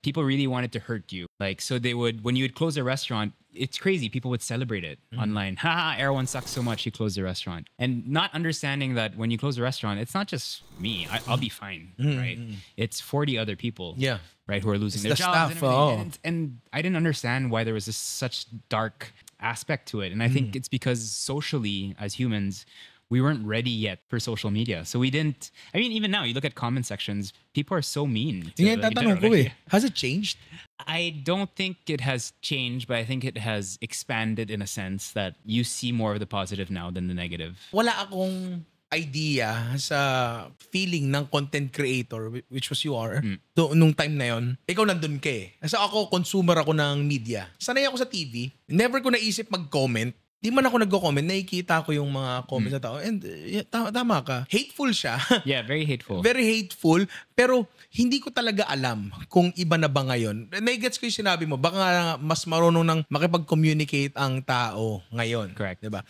people really wanted to hurt you. Like, so they would, when you would close a restaurant, it's crazy. People would celebrate it online. Haha, Erwan sucks so much, he closed the restaurant. And not understanding that when you close a restaurant, it's not just me. I'll be fine, right? It's 40 other people, right, who are losing their the jobs. staff, And I didn't understand why there was this such dark aspect to it. And I think it's because socially, as humans, we weren't ready yet for social media. So we didn't, I mean, even now, you look at comment sections, people are so mean. Yun yung tatanong ko eh. Has it changed? I don't think it has changed, but I think it has expanded in a sense that you see more of the positive now than the negative. Wala akong idea sa feeling ng content creator, which was you are, nung time na yon. Ikaw nandun ka eh. Kasi ako, consumer ako ng media. Sanay ako sa TV. Never ko naisip mag-comment. Di man ako nagko-comment, nakikita ko yung mga comments na tao. And tama ka. Hateful siya. Yeah, very hateful. Very hateful. Pero hindi ko talaga alam kung iba na ba ngayon. Nai-gets ko yung sinabi mo. Baka mas marunong nang makipag-communicate ang tao ngayon. Correct. Diba?